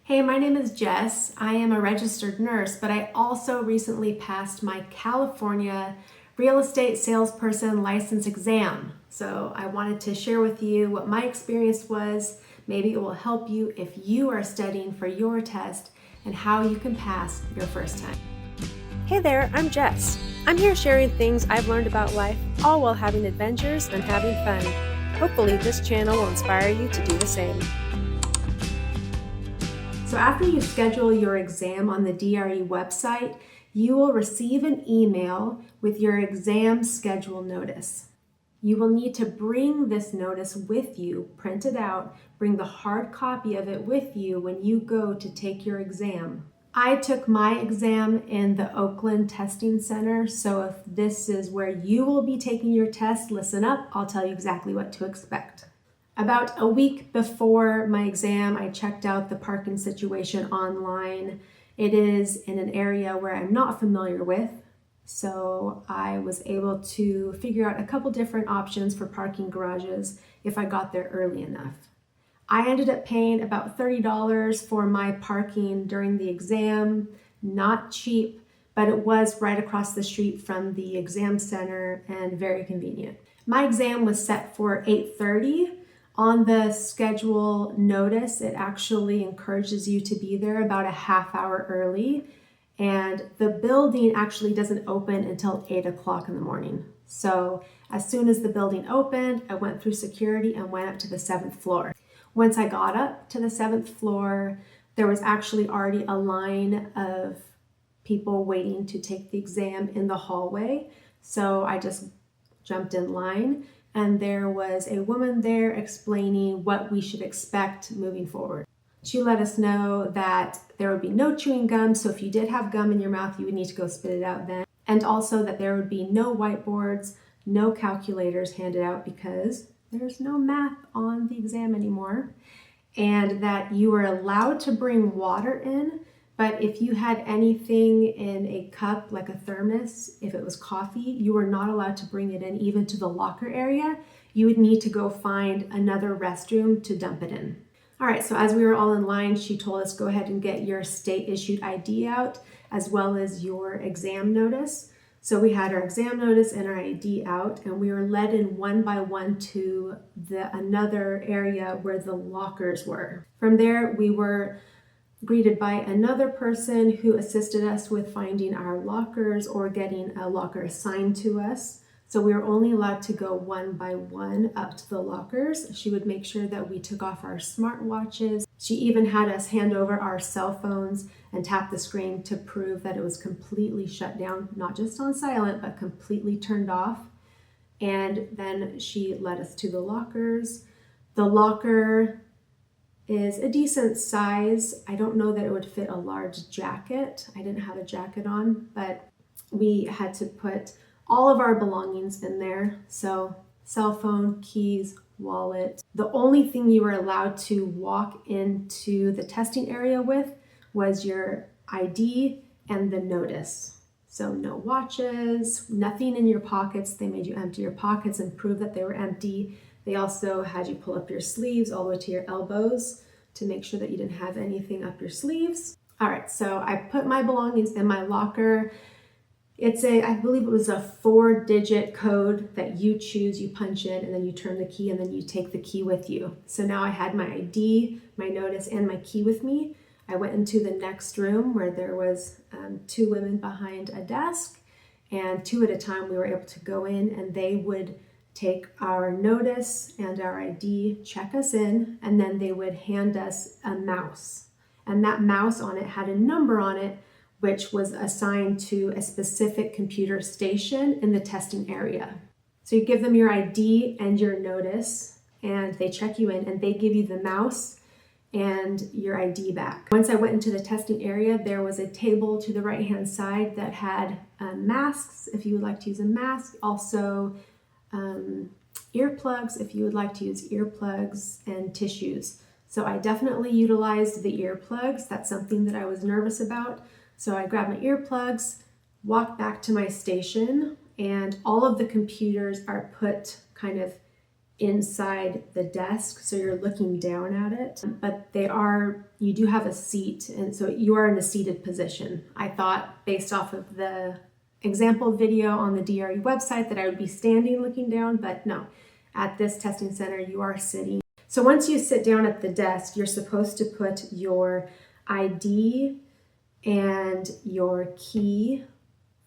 Hey, my name is Jess. I am a registered nurse, but I also recently passed my California real estate salesperson license exam. So I wanted to share with you what my experience was. Maybe it will help you if you are studying for your test and how you can pass your first time. Hey there, I'm Jess. I'm here sharing things I've learned about life, all while having adventures and having fun. Hopefully this channel will inspire you to do the same. So after you schedule your exam on the DRE website, you will receive an email with your exam schedule notice. You will need to bring this notice with you, print it out, bring the hard copy of it with you when you go to take your exam. I took my exam in the Oakland Testing Center, so if this is where you will be taking your test, listen up, I'll tell you exactly what to expect. About a week before my exam, I checked out the parking situation online. It is in an area where I'm not familiar with, so I was able to figure out a couple different options for parking garages if I got there early enough. I ended up paying about $30 for my parking during the exam. Not cheap, but it was right across the street from the exam center and very convenient. My exam was set for 8:30. On the schedule notice, it actually encourages you to be there about a half hour early, and the building actually doesn't open until 8 o'clock in the morning. So as soon as the building opened, I went through security and went up to the 7th floor. Once I got up to the 7th floor, there was actually already a line of people waiting to take the exam in the hallway. So I just jumped in line, and there was a woman there explaining what we should expect moving forward. She let us know that there would be no chewing gum, so if you did have gum in your mouth, you would need to go spit it out then. And also that there would be no whiteboards, no calculators handed out because there's no math on the exam anymore. And that you were allowed to bring water in, but if you had anything in a cup, like a thermos, if it was coffee, you were not allowed to bring it in even to the locker area. You would need to go find another restroom to dump it in. All right, so as we were all in line, she told us go ahead and get your state issued ID out as well as your exam notice. So we had our exam notice and our ID out, and we were led in one by one to another area where the lockers were. From there, we were greeted by another person who assisted us with finding our lockers or getting a locker assigned to us. So we were only allowed to go one by one up to the lockers. She would make sure that we took off our smartwatches. She even had us hand over our cell phones and tap the screen to prove that it was completely shut down, not just on silent, but completely turned off. And then she led us to the lockers. The locker is a decent size. I don't know that it would fit a large jacket. I didn't have a jacket on, but we had to put all of our belongings in there. So cell phone, keys, wallet. The only thing you were allowed to walk into the testing area with was your ID and the notice. So no watches, nothing in your pockets. They made you empty your pockets and prove that they were empty. They also had you pull up your sleeves all the way to your elbows to make sure that you didn't have anything up your sleeves. All right, so I put my belongings in my locker. I believe it was a 4-digit code that you choose, you punch in, and then you turn the key, and then you take the key with you. So now I had my ID, my notice, and my key with me. I went into the next room where there was 2 women behind a desk, and 2 at a time we were able to go in, and they would take our notice and our ID, check us in, and then they would hand us a mouse. And that mouse on it had a number on it, which was assigned to a specific computer station in the testing area. So you give them your ID and your notice, and they check you in, and they give you the mouse and your ID back. Once I went into the testing area, there was a table to the right-hand side that had masks, if you would like to use a mask. Also, earplugs, if you would like to use earplugs, and tissues. So I definitely utilized the earplugs. That's something that I was nervous about. So I grabbed my earplugs, walked back to my station, and all of the computers are put kind of inside the desk, so you're looking down at it, but you do have a seat, and so you are in a seated position. I thought, based off of the example video on the DRE website, that I would be standing looking down, but no, at this testing center you are sitting. So once you sit down at the desk, you're supposed to put your ID and your key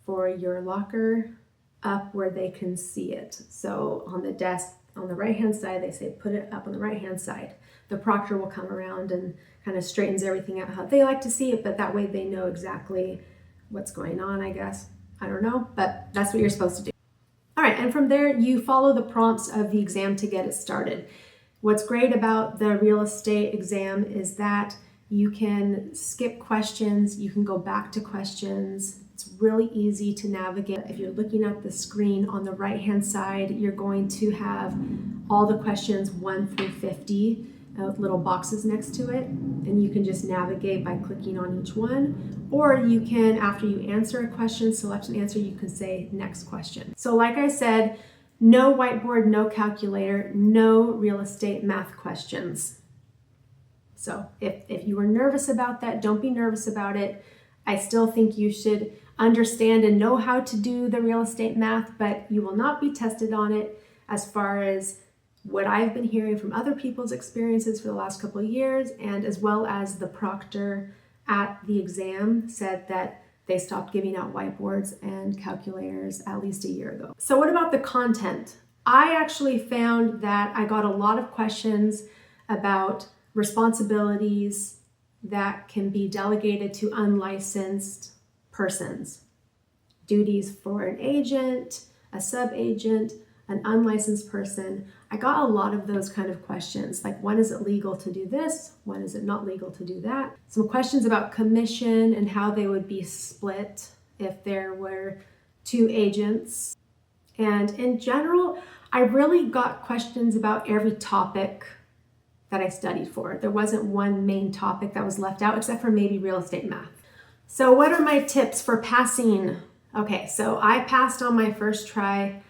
for your locker up where they can see it. So on the desk on the right hand side, they say put it up on the right hand side. The proctor will come around and kind of straightens everything out how they like to see it, but that way they know exactly what's going on, I guess. I don't know, but that's what you're supposed to do. All right, and from there you follow the prompts of the exam to get it started. What's great about the real estate exam is that you can skip questions, you can go back to questions. It's really easy to navigate. If you're looking at the screen on the right-hand side, you're going to have all the questions 1 through 50, little boxes next to it, and you can just navigate by clicking on each one. Or you can, after you answer a question, select an answer, you can say next question. So like I said, no whiteboard, no calculator, no real estate math questions. So if you were nervous about that, don't be nervous about it. I still think you should understand and know how to do the real estate math, but you will not be tested on it. As far as what I've been hearing from other people's experiences for the last couple of years, and as well as the proctor at the exam said that they stopped giving out whiteboards and calculators at least a year ago. So what about the content? I actually found that I got a lot of questions about responsibilities that can be delegated to unlicensed persons. Duties for an agent, a sub-agent, an unlicensed person. I got a lot of those kind of questions, like when is it legal to do this? When is it not legal to do that? Some questions about commission and how they would be split if there were 2 agents. And in general, I really got questions about every topic that I studied for. There wasn't one main topic that was left out, except for maybe real estate math. So what are my tips for passing? Okay, so I passed on my first try.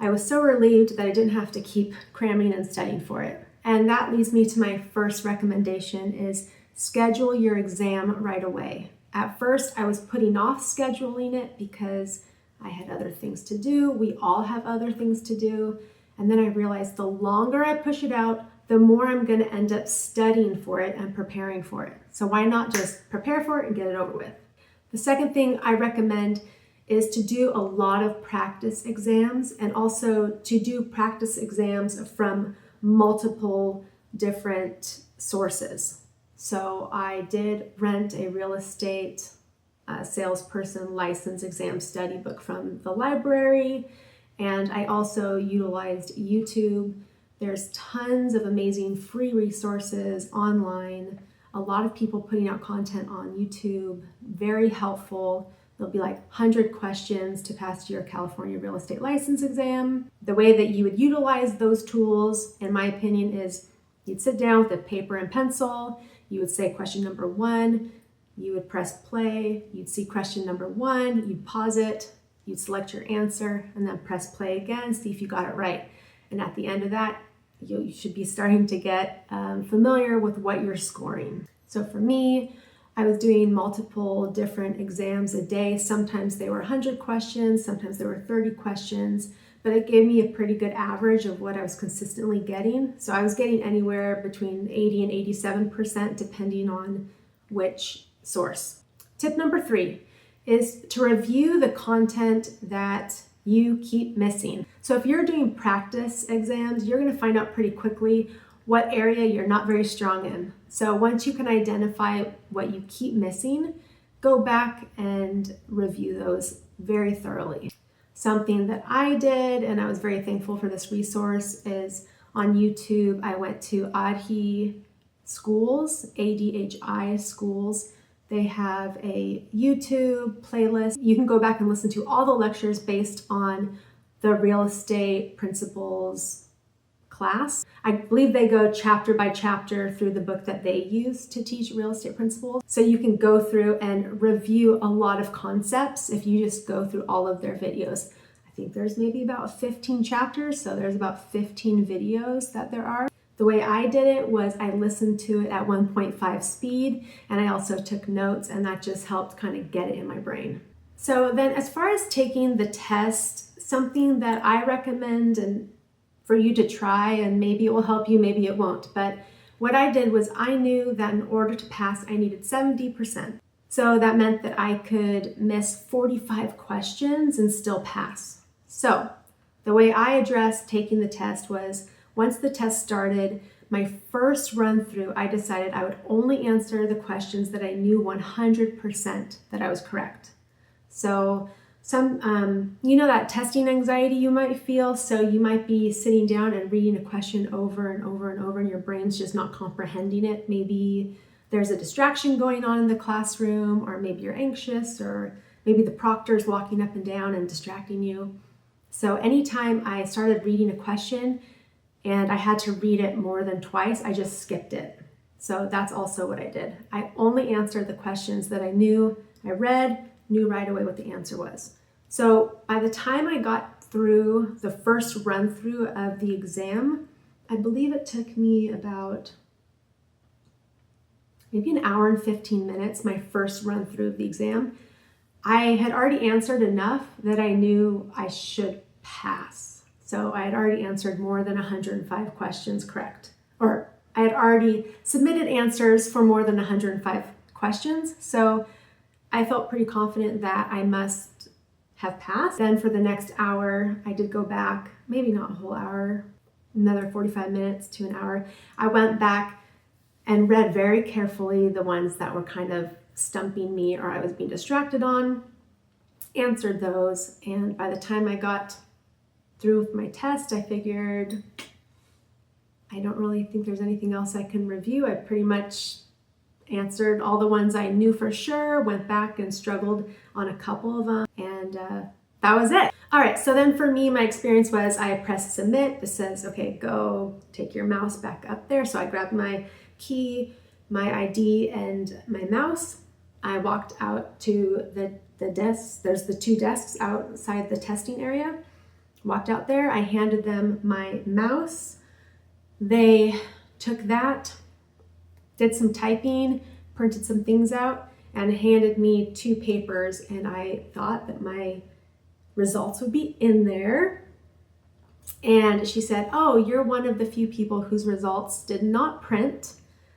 I was so relieved that I didn't have to keep cramming and studying for it. And that leads me to my first recommendation is schedule your exam right away. At first, I was putting off scheduling it because I had other things to do. We all have other things to do. And then I realized the longer I push it out, the more I'm going to end up studying for it and preparing for it. So why not just prepare for it and get it over with? The second thing I recommend is to do a lot of practice exams, and also to do practice exams from multiple different sources. So I did rent a real estate salesperson license exam study book from the library, and I also utilized YouTube. There's tons of amazing free resources online, a lot of people putting out content on YouTube, very helpful. There'll be like 100 questions to pass your California real estate license exam. The way that you would utilize those tools, in my opinion, is you'd sit down with a paper and pencil, you would say question number 1, you would press play, you'd see question number 1, you'd pause it, you'd select your answer, and then press play again, see if you got it right. And at the end of that, you should be starting to get familiar with what you're scoring. So for me, I was doing multiple different exams a day. Sometimes they were 100 questions, sometimes there were 30 questions, but it gave me a pretty good average of what I was consistently getting. So I was getting anywhere between 80 and 87% depending on which source. Tip number 3 is to review the content that you keep missing. So if you're doing practice exams, you're going to find out pretty quickly what area you're not very strong in. So once you can identify what you keep missing, go back and review those very thoroughly. Something that I did, and I was very thankful for this resource, is on YouTube, I went to ADHI Schools, ADHI Schools. They have a YouTube playlist. You can go back and listen to all the lectures based on the real estate principles class. I believe they go chapter by chapter through the book that they use to teach real estate principles. So you can go through and review a lot of concepts if you just go through all of their videos. I think there's maybe about 15 chapters, so there's about 15 videos that there are. The way I did it was I listened to it at 1.5 speed, and I also took notes, and that just helped kind of get it in my brain. So then as far as taking the test, something that I recommend and for you to try, and maybe it will help you, maybe it won't, but what I did was I knew that in order to pass, I needed 70%. So that meant that I could miss 45 questions and still pass. So the way I addressed taking the test was once the test started, my first run through, I decided I would only answer the questions that I knew 100% that I was correct. So that testing anxiety you might feel, so you might be sitting down and reading a question over and over and over and your brain's just not comprehending it. Maybe there's a distraction going on in the classroom, or maybe you're anxious, or maybe the proctor's walking up and down and distracting you. So anytime I started reading a question and I had to read it more than twice, I just skipped it. So that's also what I did. I only answered the questions that I knew, I read, knew right away what the answer was. So by the time I got through the first run through of the exam, I believe it took me about maybe an hour and 15 minutes, my first run through of the exam. I had already answered enough that I knew I should pass. So I had already answered more than 105 questions correct, or I had already submitted answers for more than 105 questions. So I felt pretty confident that I must have passed. Then for the next hour, I did go back, maybe not a whole hour, another 45 minutes to an hour. I went back and read very carefully the ones that were kind of stumping me or I was being distracted on, answered those, and by the time I got through with my test, I figured I don't really think there's anything else I can review. I pretty much answered all the ones I knew for sure, went back and struggled on a couple of them, and that was it. All right, so then for me, my experience was I pressed submit. It says, okay, go take your mouse back up there. So I grabbed my key, my ID, and my mouse. I walked out to the desk. There's the two desks outside the testing area. Walked out there. I handed them my mouse. They took that, did some typing, printed some things out, and handed me 2 papers. And I thought that my results would be in there. And she said, oh, you're one of the few people whose results did not print.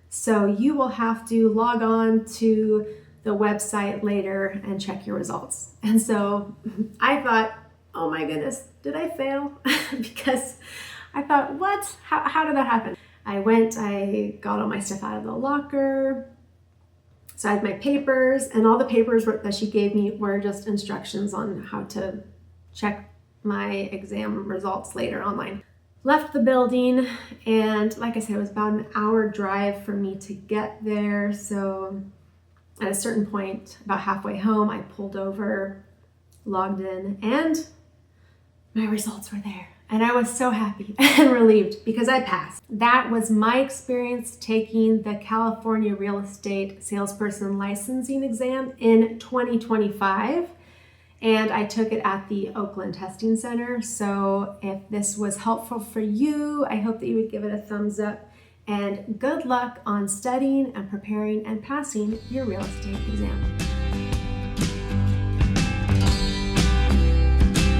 So you will have to log on to the website later and check your results. And so I thought, oh my goodness, did I fail? Because I thought, what? How did that happen? I got all my stuff out of the locker. So I had my papers, and all the papers that she gave me were just instructions on how to check my exam results later online. Left the building, and like I said, it was about an hour drive for me to get there. So at a certain point, about halfway home, I pulled over, logged in, and my results were there. And I was so happy and relieved because I passed. That was my experience taking the California Real Estate Salesperson Licensing Exam in 2025. And I took it at the Oakland Testing Center. So if this was helpful for you, I hope that you would give it a thumbs up. And good luck on studying and preparing and passing your real estate exam.